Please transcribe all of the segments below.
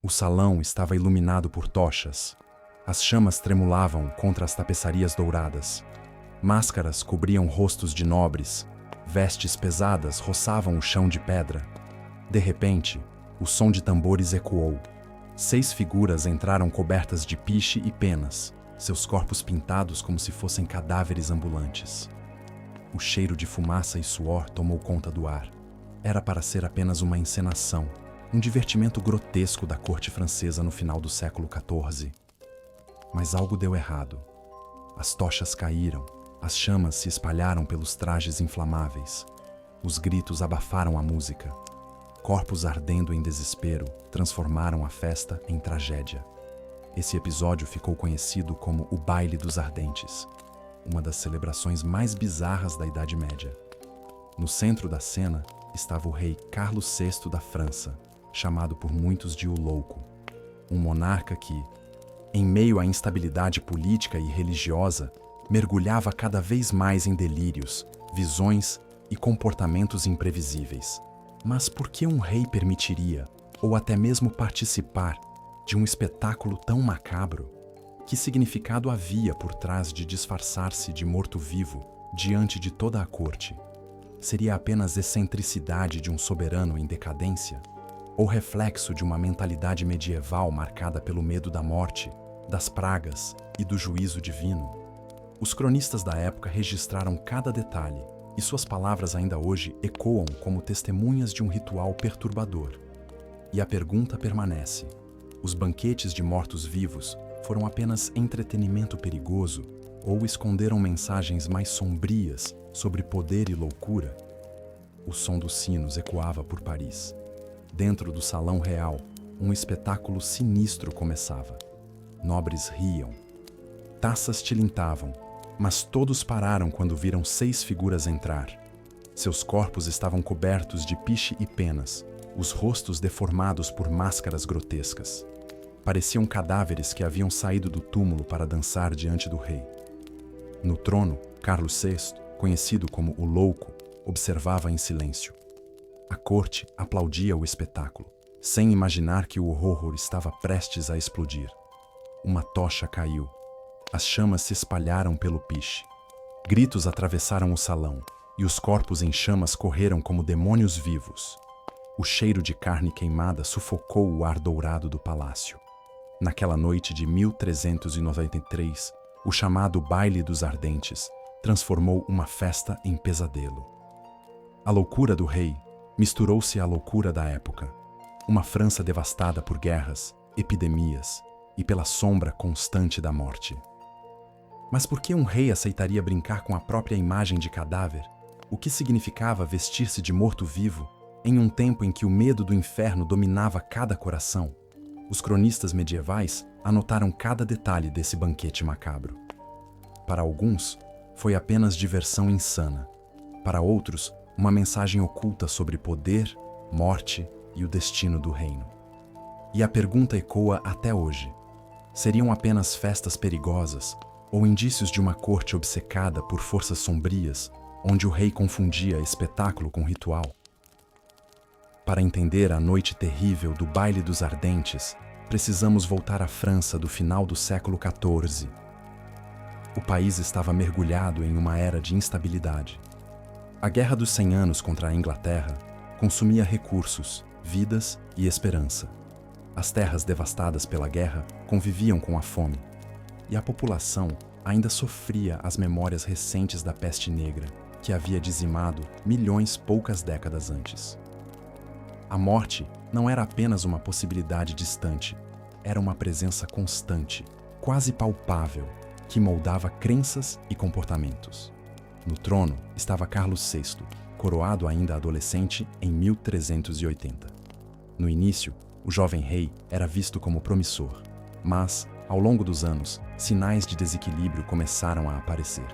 O salão estava iluminado por tochas. As chamas tremulavam contra as tapeçarias douradas. Máscaras cobriam rostos de nobres. Vestes pesadas roçavam o chão de pedra. De repente, o som de tambores ecoou. 6 figuras entraram cobertas de piche e penas, seus corpos pintados como se fossem cadáveres ambulantes. O cheiro de fumaça e suor tomou conta do ar. Era para ser apenas uma encenação, um divertimento grotesco da corte francesa no final do século XIV. Mas algo deu errado. As tochas caíram, as chamas se espalharam pelos trajes inflamáveis. Os gritos abafaram a música. Corpos ardendo em desespero transformaram a festa em tragédia. Esse episódio ficou conhecido como o Baile dos Ardentes, uma das celebrações mais bizarras da Idade Média. No centro da cena estava o rei Carlos VI da França, chamado por muitos de o Louco, um monarca que, em meio à instabilidade política e religiosa, mergulhava cada vez mais em delírios, visões e comportamentos imprevisíveis. Mas por que um rei permitiria, ou até mesmo participar, de um espetáculo tão macabro? Que significado havia por trás de disfarçar-se de morto-vivo diante de toda a corte? Seria apenas excentricidade de um soberano em decadência? Ou reflexo de uma mentalidade medieval marcada pelo medo da morte, das pragas e do juízo divino? Os cronistas da época registraram cada detalhe, e suas palavras ainda hoje ecoam como testemunhas de um ritual perturbador. E a pergunta permanece: os banquetes de mortos-vivos foram apenas entretenimento perigoso ou esconderam mensagens mais sombrias sobre poder e loucura? O som dos sinos ecoava por Paris. Dentro do salão real, um espetáculo sinistro começava. Nobres riam. Taças tilintavam, mas todos pararam quando viram 6 figuras entrar. Seus corpos estavam cobertos de piche e penas, os rostos deformados por máscaras grotescas. Pareciam cadáveres que haviam saído do túmulo para dançar diante do rei. No trono, Carlos VI, conhecido como o Louco, observava em silêncio. A corte aplaudia o espetáculo, sem imaginar que o horror estava prestes a explodir. Uma tocha caiu. As chamas se espalharam pelo piche. Gritos atravessaram o salão, e os corpos em chamas correram como demônios vivos. O cheiro de carne queimada sufocou o ar dourado do palácio. Naquela noite de 1393, o chamado Baile dos Ardentes transformou uma festa em pesadelo. A loucura do rei misturou-se à loucura da época. Uma França devastada por guerras, epidemias e pela sombra constante da morte. Mas por que um rei aceitaria brincar com a própria imagem de cadáver? O que significava vestir-se de morto-vivo em um tempo em que o medo do inferno dominava cada coração? Os cronistas medievais anotaram cada detalhe desse banquete macabro. Para alguns, foi apenas diversão insana. Para outros, uma mensagem oculta sobre poder, morte e o destino do reino. E a pergunta ecoa até hoje: seriam apenas festas perigosas ou indícios de uma corte obcecada por forças sombrias, onde o rei confundia espetáculo com ritual? Para entender a noite terrível do Baile dos Ardentes, precisamos voltar à França do final do século XIV. O país estava mergulhado em uma era de instabilidade. A Guerra dos 100 Anos contra a Inglaterra consumia recursos, vidas e esperança. As terras devastadas pela guerra conviviam com a fome, e a população ainda sofria as memórias recentes da peste negra, que havia dizimado milhões poucas décadas antes. A morte não era apenas uma possibilidade distante, era uma presença constante, quase palpável, que moldava crenças e comportamentos. No trono estava Carlos VI, coroado ainda adolescente em 1380. No início, o jovem rei era visto como promissor, mas, ao longo dos anos, sinais de desequilíbrio começaram a aparecer.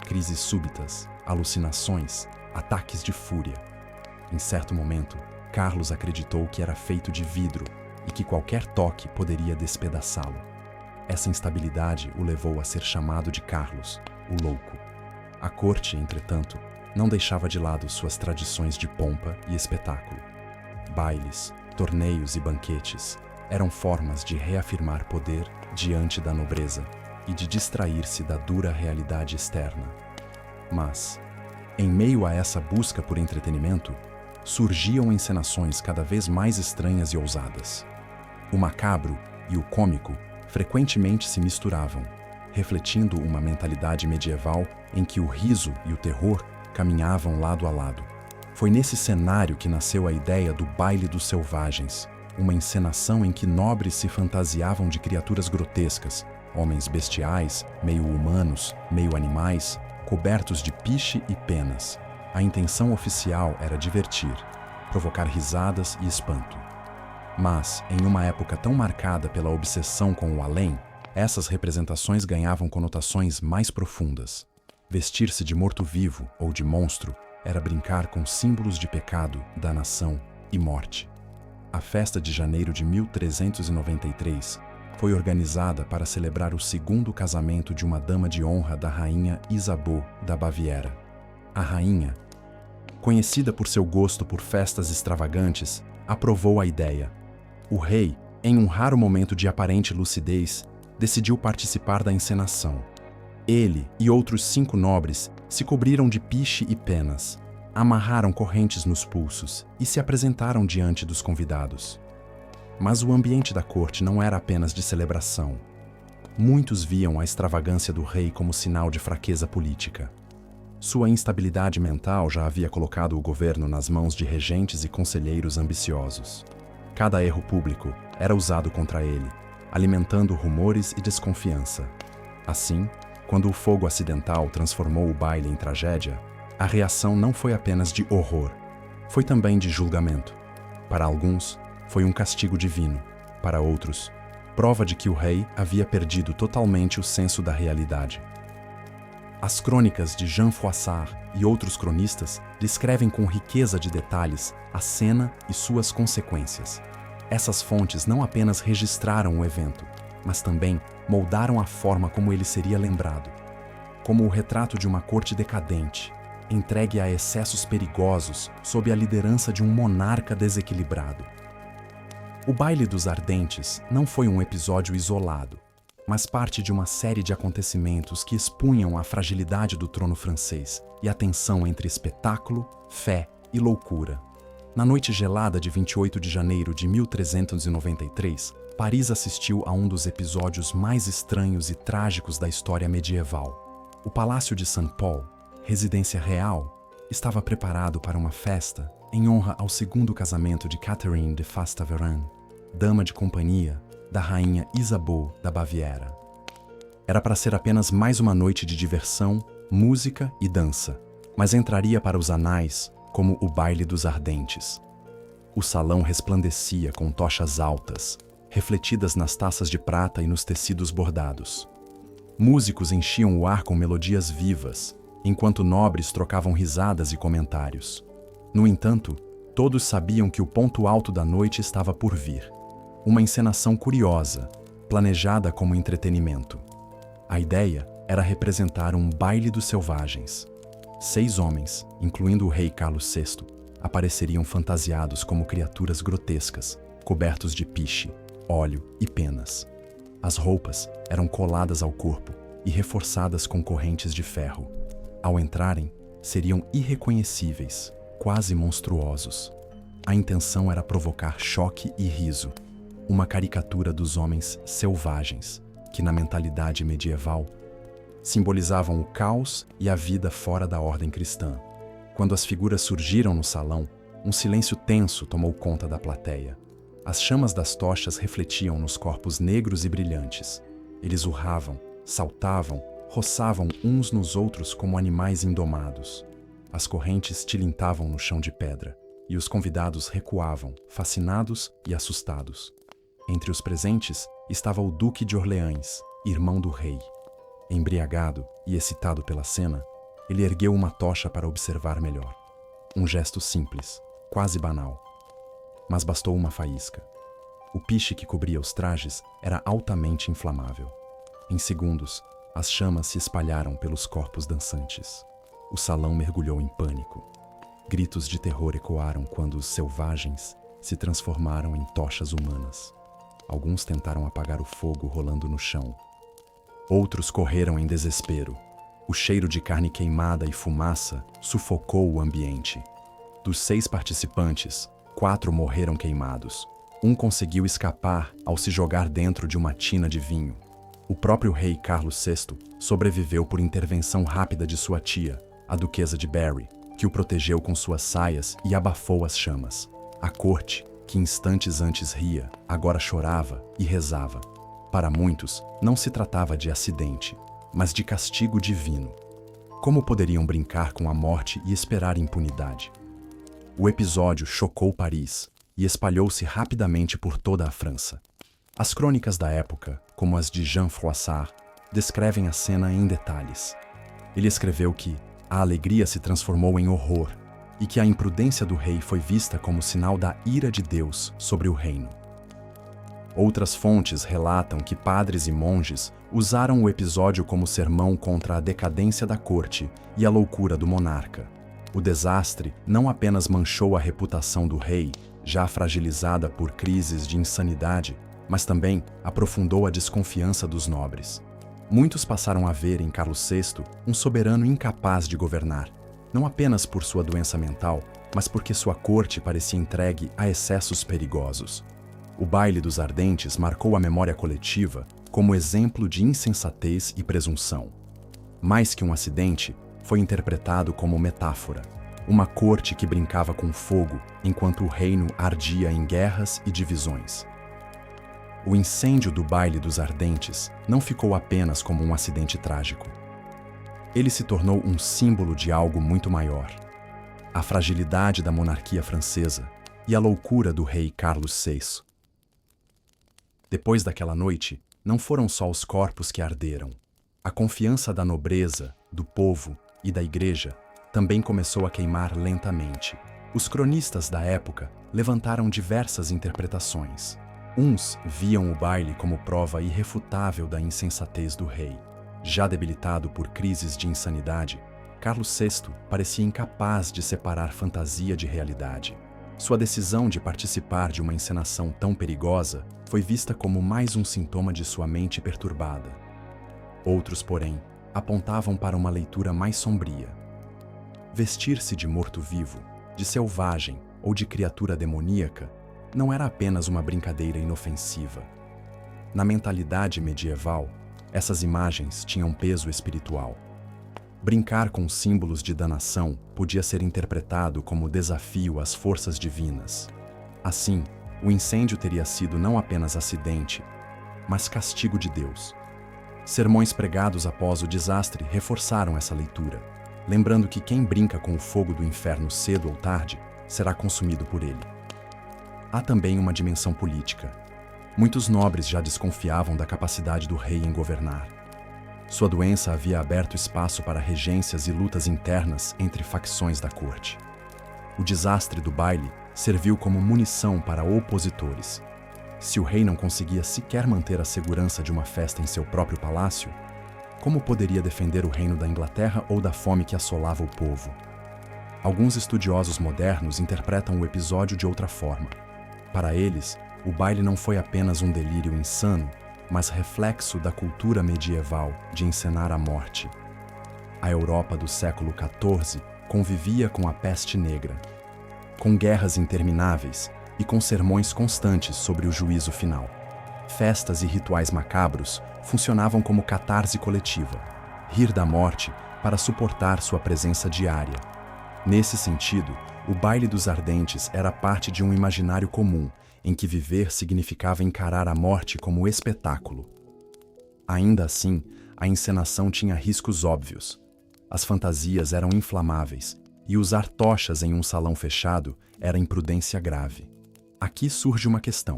Crises súbitas, alucinações, ataques de fúria. Em certo momento, Carlos acreditou que era feito de vidro e que qualquer toque poderia despedaçá-lo. Essa instabilidade o levou a ser chamado de Carlos, o Louco. A corte, entretanto, não deixava de lado suas tradições de pompa e espetáculo. Bailes, torneios e banquetes eram formas de reafirmar poder diante da nobreza e de distrair-se da dura realidade externa. Mas, em meio a essa busca por entretenimento, surgiam encenações cada vez mais estranhas e ousadas. O macabro e o cômico frequentemente se misturavam, refletindo uma mentalidade medieval em que o riso e o terror caminhavam lado a lado. Foi nesse cenário que nasceu a ideia do Baile dos Selvagens, uma encenação em que nobres se fantasiavam de criaturas grotescas, homens bestiais, meio humanos, meio animais, cobertos de piche e penas. A intenção oficial era divertir, provocar risadas e espanto. Mas, em uma época tão marcada pela obsessão com o além, essas representações ganhavam conotações mais profundas. Vestir-se de morto-vivo ou de monstro era brincar com símbolos de pecado, danação e morte. A festa de janeiro de 1393 foi organizada para celebrar o segundo casamento de uma dama de honra da rainha Isabeau da Baviera. A rainha, conhecida por seu gosto por festas extravagantes, aprovou a ideia. O rei, em um raro momento de aparente lucidez, decidiu participar da encenação. Ele e outros 5 nobres se cobriram de piche e penas, amarraram correntes nos pulsos e se apresentaram diante dos convidados. Mas o ambiente da corte não era apenas de celebração. Muitos viam a extravagância do rei como sinal de fraqueza política. Sua instabilidade mental já havia colocado o governo nas mãos de regentes e conselheiros ambiciosos. Cada erro público era usado contra ele, alimentando rumores e desconfiança. Assim, quando o fogo acidental transformou o baile em tragédia, a reação não foi apenas de horror, foi também de julgamento. Para alguns, foi um castigo divino. Para outros, prova de que o rei havia perdido totalmente o senso da realidade. As crônicas de Jean Froissart e outros cronistas descrevem com riqueza de detalhes a cena e suas consequências. Essas fontes não apenas registraram o evento, mas também moldaram a forma como ele seria lembrado, como o retrato de uma corte decadente, entregue a excessos perigosos sob a liderança de um monarca desequilibrado. O Baile dos Ardentes não foi um episódio isolado, mas parte de uma série de acontecimentos que expunham a fragilidade do trono francês e a tensão entre espetáculo, fé e loucura. Na noite gelada de 28 de janeiro de 1393, Paris assistiu a um dos episódios mais estranhos e trágicos da história medieval. O Palácio de Saint-Paul, residência real, estava preparado para uma festa em honra ao segundo casamento de Catherine de Fast-Taverin, dama de companhia da rainha Isabeau da Baviera. Era para ser apenas mais uma noite de diversão, música e dança, mas entraria para os anais como o Baile dos Ardentes. O salão resplandecia com tochas altas, refletidas nas taças de prata e nos tecidos bordados. Músicos enchiam o ar com melodias vivas, enquanto nobres trocavam risadas e comentários. No entanto, todos sabiam que o ponto alto da noite estava por vir. Uma encenação curiosa, planejada como entretenimento. A ideia era representar um baile dos selvagens. 6 homens, incluindo o rei Carlos VI, apareceriam fantasiados como criaturas grotescas, cobertos de piche, óleo e penas. As roupas eram coladas ao corpo e reforçadas com correntes de ferro. Ao entrarem, seriam irreconhecíveis, quase monstruosos. A intenção era provocar choque e riso, uma caricatura dos homens selvagens, que na mentalidade medieval simbolizavam o caos e a vida fora da ordem cristã. Quando as figuras surgiram no salão, um silêncio tenso tomou conta da plateia. As chamas das tochas refletiam nos corpos negros e brilhantes. Eles urravam, saltavam, roçavam uns nos outros como animais indomados. As correntes tilintavam no chão de pedra, e os convidados recuavam, fascinados e assustados. Entre os presentes estava o Duque de Orleans, irmão do rei. Embriagado e excitado pela cena, ele ergueu uma tocha para observar melhor. Um gesto simples, quase banal. Mas bastou uma faísca. O piche que cobria os trajes era altamente inflamável. Em segundos, as chamas se espalharam pelos corpos dançantes. O salão mergulhou em pânico. Gritos de terror ecoaram quando os selvagens se transformaram em tochas humanas. Alguns tentaram apagar o fogo rolando no chão. Outros correram em desespero. O cheiro de carne queimada e fumaça sufocou o ambiente. Dos 6 participantes, 4 morreram queimados. Um conseguiu escapar ao se jogar dentro de uma tina de vinho. O próprio rei Carlos VI sobreviveu por intervenção rápida de sua tia, a duquesa de Berry, que o protegeu com suas saias e abafou as chamas. A corte, que instantes antes ria, agora chorava e rezava. Para muitos, não se tratava de acidente, mas de castigo divino. Como poderiam brincar com a morte e esperar impunidade? O episódio chocou Paris e espalhou-se rapidamente por toda a França. As crônicas da época, como as de Jean Froissart, descrevem a cena em detalhes. Ele escreveu que a alegria se transformou em horror e que a imprudência do rei foi vista como sinal da ira de Deus sobre o reino. Outras fontes relatam que padres e monges usaram o episódio como sermão contra a decadência da corte e a loucura do monarca. O desastre não apenas manchou a reputação do rei, já fragilizada por crises de insanidade, mas também aprofundou a desconfiança dos nobres. Muitos passaram a ver em Carlos VI um soberano incapaz de governar, não apenas por sua doença mental, mas porque sua corte parecia entregue a excessos perigosos. O Baile dos Ardentes marcou a memória coletiva como exemplo de insensatez e presunção. Mais que um acidente, foi interpretado como metáfora, uma corte que brincava com fogo enquanto o reino ardia em guerras e divisões. O incêndio do Baile dos Ardentes não ficou apenas como um acidente trágico. Ele se tornou um símbolo de algo muito maior: a fragilidade da monarquia francesa e a loucura do rei Carlos VI. Depois daquela noite, não foram só os corpos que arderam. A confiança da nobreza, do povo e da igreja também começou a queimar lentamente. Os cronistas da época levantaram diversas interpretações. Uns viam o baile como prova irrefutável da insensatez do rei. Já debilitado por crises de insanidade, Carlos VI parecia incapaz de separar fantasia de realidade. Sua decisão de participar de uma encenação tão perigosa foi vista como mais um sintoma de sua mente perturbada. Outros, porém, apontavam para uma leitura mais sombria. Vestir-se de morto-vivo, de selvagem ou de criatura demoníaca não era apenas uma brincadeira inofensiva. Na mentalidade medieval, essas imagens tinham peso espiritual. Brincar com símbolos de danação podia ser interpretado como desafio às forças divinas. Assim, o incêndio teria sido não apenas acidente, mas castigo de Deus. Sermões pregados após o desastre reforçaram essa leitura, lembrando que quem brinca com o fogo do inferno cedo ou tarde será consumido por ele. Há também uma dimensão política. Muitos nobres já desconfiavam da capacidade do rei em governar. Sua doença havia aberto espaço para regências e lutas internas entre facções da corte. O desastre do baile serviu como munição para opositores. Se o rei não conseguia sequer manter a segurança de uma festa em seu próprio palácio, como poderia defender o reino da Inglaterra ou da fome que assolava o povo? Alguns estudiosos modernos interpretam o episódio de outra forma. Para eles, o baile não foi apenas um delírio insano, mas reflexo da cultura medieval de encenar a morte. A Europa do século XIV convivia com a peste negra, com guerras intermináveis e com sermões constantes sobre o juízo final. Festas e rituais macabros funcionavam como catarse coletiva, rir da morte para suportar sua presença diária. Nesse sentido, o Baile dos Ardentes era parte de um imaginário comum, em que viver significava encarar a morte como espetáculo. Ainda assim, a encenação tinha riscos óbvios. As fantasias eram inflamáveis, e usar tochas em um salão fechado era imprudência grave. Aqui surge uma questão.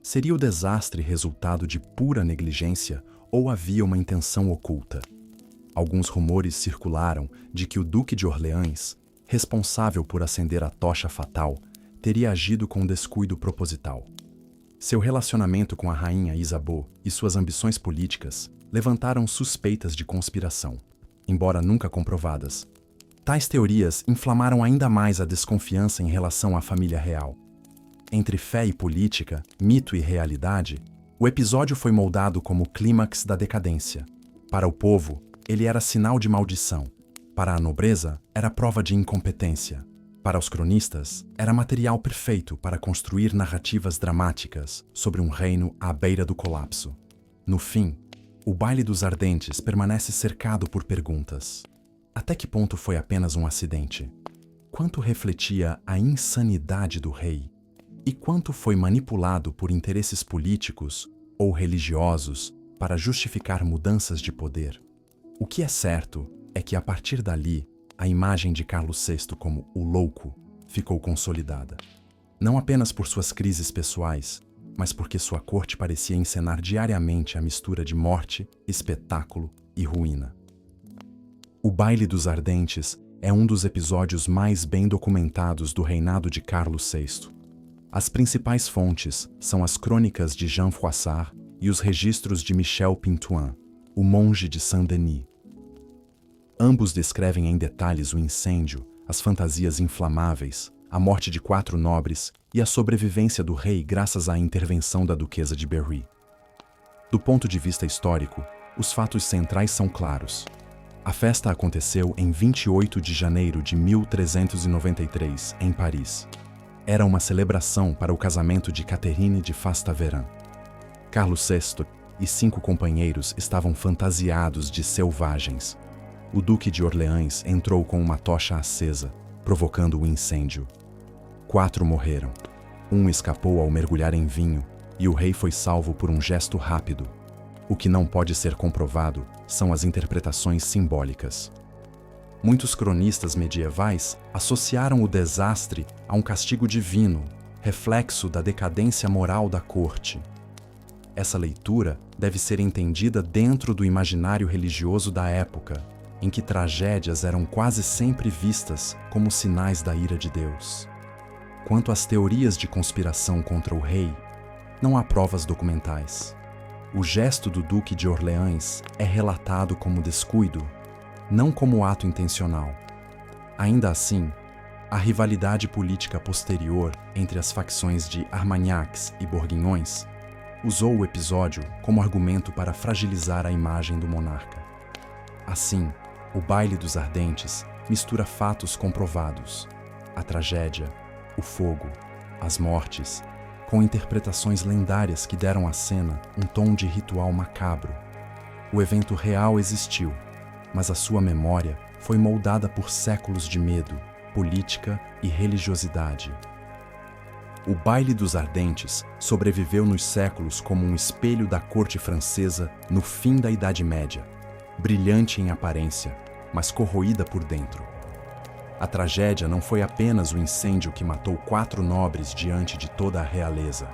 Seria o desastre resultado de pura negligência ou havia uma intenção oculta? Alguns rumores circularam de que o Duque de Orleans, responsável por acender a tocha fatal, teria agido com descuido proposital. Seu relacionamento com a rainha Isabeau e suas ambições políticas levantaram suspeitas de conspiração, embora nunca comprovadas. Tais teorias inflamaram ainda mais a desconfiança em relação à família real. Entre fé e política, mito e realidade, o episódio foi moldado como o clímax da decadência. Para o povo, ele era sinal de maldição. Para a nobreza, era prova de incompetência. Para os cronistas, era material perfeito para construir narrativas dramáticas sobre um reino à beira do colapso. No fim, o Baile dos Ardentes permanece cercado por perguntas. Até que ponto foi apenas um acidente? Quanto refletia a insanidade do rei? E quanto foi manipulado por interesses políticos ou religiosos para justificar mudanças de poder? O que é certo é que, a partir dali, a imagem de Carlos VI como o louco ficou consolidada. Não apenas por suas crises pessoais, mas porque sua corte parecia encenar diariamente a mistura de morte, espetáculo e ruína. O Baile dos Ardentes é um dos episódios mais bem documentados do reinado de Carlos VI. As principais fontes são as crônicas de Jean Froissart e os registros de Michel Pintuan, o monge de Saint-Denis. Ambos descrevem em detalhes o incêndio, as fantasias inflamáveis, a morte de 4 nobres e a sobrevivência do rei graças à intervenção da duquesa de Berry. Do ponto de vista histórico, os fatos centrais são claros. A festa aconteceu em 28 de janeiro de 1393, em Paris. Era uma celebração para o casamento de Catherine de Fastaverin. Carlos VI e 5 companheiros estavam fantasiados de selvagens. O Duque de Orleans entrou com uma tocha acesa, provocando o incêndio. 4 morreram. 1 escapou ao mergulhar em vinho, e o rei foi salvo por um gesto rápido. O que não pode ser comprovado são as interpretações simbólicas. Muitos cronistas medievais associaram o desastre a um castigo divino, reflexo da decadência moral da corte. Essa leitura deve ser entendida dentro do imaginário religioso da época, em que tragédias eram quase sempre vistas como sinais da ira de Deus. Quanto às teorias de conspiração contra o rei, não há provas documentais. O gesto do Duque de Orleans é relatado como descuido, não como ato intencional. Ainda assim, a rivalidade política posterior entre as facções de Armagnacs e Bourguignons usou o episódio como argumento para fragilizar a imagem do monarca. Assim, o Baile dos Ardentes mistura fatos comprovados, a tragédia, o fogo, as mortes, com interpretações lendárias que deram à cena um tom de ritual macabro. O evento real existiu, mas a sua memória foi moldada por séculos de medo, política e religiosidade. O Baile dos Ardentes sobreviveu nos séculos como um espelho da corte francesa no fim da Idade Média, brilhante em aparência, mas corroída por dentro. A tragédia não foi apenas o incêndio que matou 4 nobres diante de toda a realeza.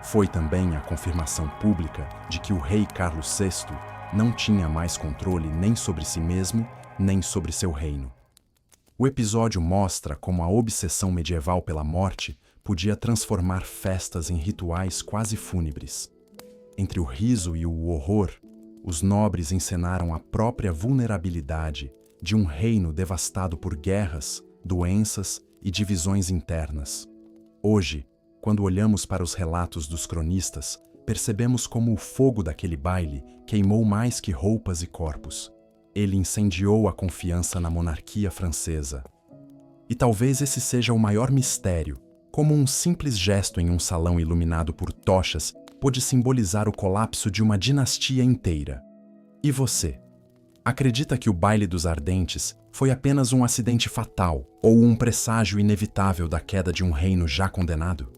Foi também a confirmação pública de que o rei Carlos VI não tinha mais controle nem sobre si mesmo, nem sobre seu reino. O episódio mostra como a obsessão medieval pela morte podia transformar festas em rituais quase fúnebres. Entre o riso e o horror, os nobres encenaram a própria vulnerabilidade de um reino devastado por guerras, doenças e divisões internas. Hoje, quando olhamos para os relatos dos cronistas, percebemos como o fogo daquele baile queimou mais que roupas e corpos. Ele incendiou a confiança na monarquia francesa. E talvez esse seja o maior mistério, como um simples gesto em um salão iluminado por tochas pôde simbolizar o colapso de uma dinastia inteira. E você? Acredita que o Baile dos Ardentes foi apenas um acidente fatal ou um presságio inevitável da queda de um reino já condenado?